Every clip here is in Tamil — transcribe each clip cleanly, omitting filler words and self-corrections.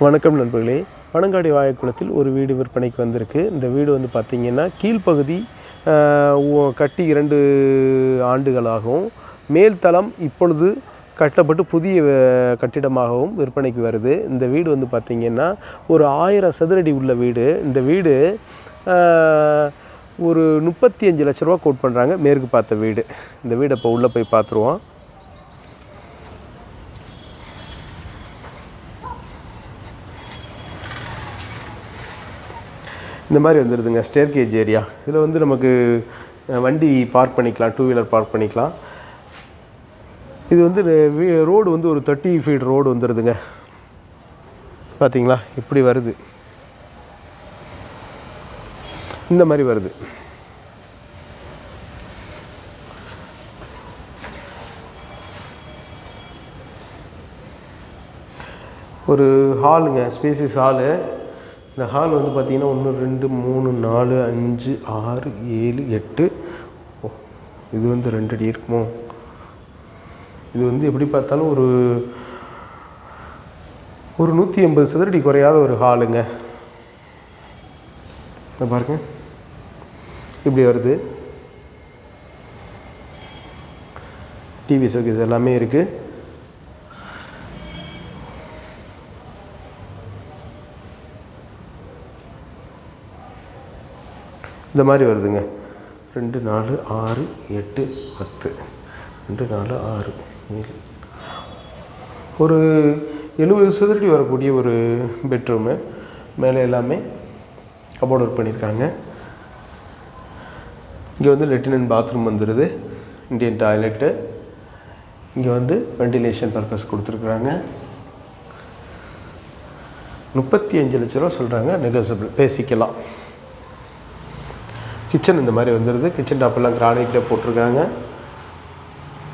வணக்கம் நண்பர்களே. பனங்காடி வாழைக்குளத்தில் ஒரு வீடு விற்பனைக்கு வந்திருக்கு. இந்த வீடு வந்து பார்த்திங்கன்னா கீழ்ப்பகுதி கட்டி 2 ஆண்டுகளாகவும், மேல் தளம் இப்பொழுது கட்டப்பட்டு புதிய கட்டிடமாகவும் விற்பனைக்கு வருது. இந்த வீடு வந்து பார்த்திங்கன்னா ஒரு 1000 சதுரடி உள்ள வீடு. இந்த வீடு ஒரு 35 லட்ச ரூபா கோட் பண்ணுறாங்க. மேற்கு பார்த்த வீடு. இந்த வீடை இப்போ உள்ளே போய் பார்த்துருவோம். இந்த மாதிரி வந்துடுதுங்க ஸ்டேர் கேஜ் ஏரியா. இதில் வந்து நமக்கு வண்டி பார்க் பண்ணிக்கலாம், 2 வீலர் பார்க் பண்ணிக்கலாம். இது வந்து ரோடு வந்து ஒரு 30 ஃபீட் ரோடு வந்துடுதுங்க. பார்த்தீங்களா, இப்படி வருது, இந்த மாதிரி வருது. ஒரு ஹாலுங்க, ஸ்பேசியஸ் ஹாலு. இந்த ஹால் வந்து பார்த்திங்கன்னா 1 2 3 4 5 6 7 8, இது வந்து 2 அடி இருக்குமோ. இது வந்து எப்படி பார்த்தாலும் ஒரு 180 சதுரடி குறையாத ஒரு ஹாலுங்க. பாருங்க, இப்படி வருது. டிவி ஷோகேஸ் எல்லாமே இருக்குது. இந்த மாதிரி வருதுங்க. 2 4 6 8 10, 2 4 6 7, ஒரு 70 சதுரடி வரக்கூடிய ஒரு பெட்ரூமு. மேலே எல்லாமே கபோர்டு ஒர்க் பண்ணியிருக்காங்க. இங்கே வந்து லெட்டின் அண்ட் பாத்ரூம் வந்துடுது, இந்தியன் டாய்லெட்டு. இங்கே வந்து வெண்டிலேஷன் பர்பஸ் கொடுத்துருக்குறாங்க. 35 லட்ச ரூபா சொல்கிறாங்க, நெகோசியபிள், பேசிக்கலாம். கிச்சன் இந்த மாதிரி வந்துடுது. கிச்சன் டாப்பெல்லாம் கிரானைட்டில் போட்டிருக்காங்க.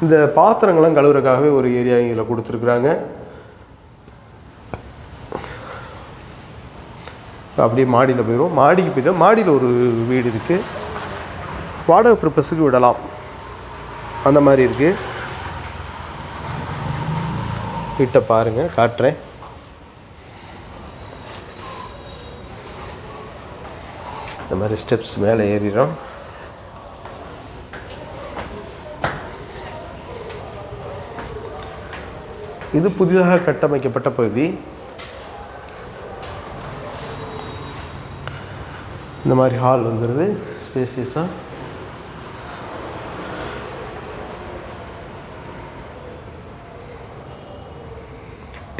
இந்த பாத்திரங்கள்லாம் கழுவுறதுக்காகவே ஒரு ஏரியா இதில் கொடுத்துருக்குறாங்க. அப்படியே மாடியில் போயிடும். மாடிக்கு போய்ட்டோம். மாடியில் ஒரு வீடு இருக்குது, வாடகை பர்பஸுக்கு விடலாம், அந்த மாதிரி இருக்குது. வீட்டை பாருங்கள், காட்டுறேன். இந்த மாதிரி ஸ்டெப்ஸ் மேலே ஏறிடும். இது புதிதாக கட்டமைக்கப்பட்ட பகுதி. இந்த மாதிரி ஹால் வந்துடுது, ஸ்பேசியஸாக.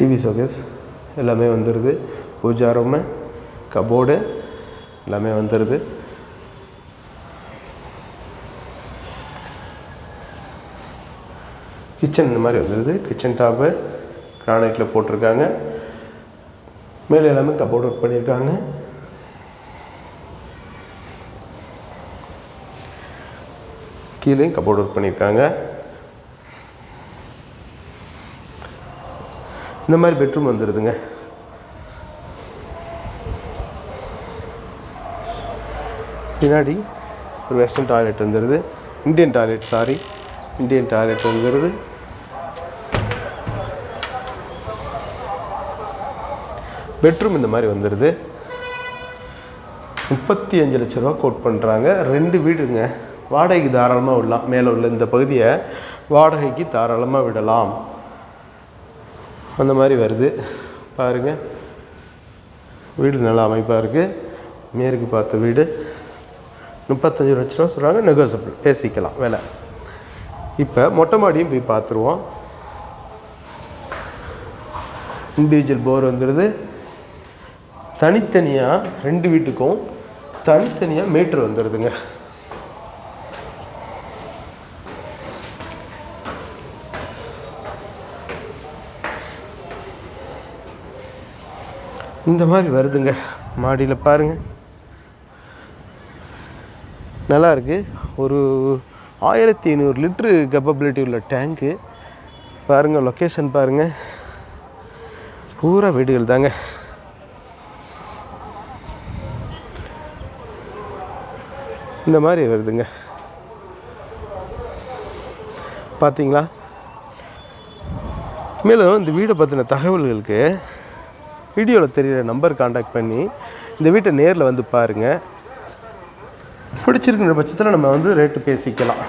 டிவி ஷோகேஸ் எல்லாமே வந்துடுது. பூஜா ரூமு, கபோர்டு எல்லாமே வந்துடுது. கிச்சன் இந்த மாதிரி வந்துடுது. கிச்சன் டாப்பு கிரானைட்டில் போட்டிருக்காங்க. மேலே எல்லாமே கபோர்டு ஒர்க் பண்ணியிருக்காங்க. கீழேயும் கபோர்டு ஒர்க் பண்ணியிருக்காங்க. இந்த மாதிரி பெட்ரூம் வந்துடுதுங்க. பின்னாடி ஒரு வெஸ்டர்ன் டாய்லெட் வந்துடுது. இந்தியன் டாய்லெட் வந்துடுது. பெட்ரூம் இந்த மாதிரி வந்துடுது. 35 லட்ச ரூபா கோட் பண்ணுறாங்க. 2 வீடுங்க. வாடகைக்கு தாராளமாக விடலாம். மேலே உள்ள இந்த பகுதியை வாடகைக்கு தாராளமாக விடலாம், அந்த மாதிரி வருது. பாருங்கள், வீடு நல்லா அமைப்பாக இருக்குது. மேற்கு பார்த்த வீடு. 35 லட்ச ரூபா சொல்கிறாங்க, நெகோசியபிள், பேசிக்கலாம் வேலை. இப்போ மொட்டை மாடியும் போய் பார்த்துருவோம். இண்டிவிஜுவல் போர் வந்துடுது. தனித்தனியாக 2 வீட்டுக்கும் தனித்தனியாக மீட்ரு வந்துடுதுங்க. இந்த மாதிரி வருதுங்க. மாடியில் பாருங்கள், நல்லா இருக்குது. ஒரு 1500 லிட்ரு கெப்பபிலிட்டி உள்ள டேங்க்கு. பாருங்கள், லொக்கேஷன் பாருங்கள், பூரா வீடுகள் தாங்க. இந்த மாதிரி வருதுங்க. பார்த்தீங்களா? மேலும் இந்த வீடை பற்றின தகவல்களுக்கு வீடியோவில் தெரிகிற நம்பர் காண்டாக்ட் பண்ணி இந்த வீட்டை நேரில் வந்து பாருங்கள். பிடிச்சிருக்கிற பட்சத்தில் நம்ம வந்து ரேட்டு பேசிக்கலாம்.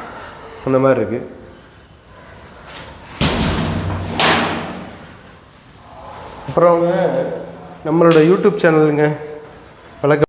அந்த மாதிரி இருக்குது. அப்புறம் நம்மளோட யூடியூப் சேனலுங்க வழக்கம்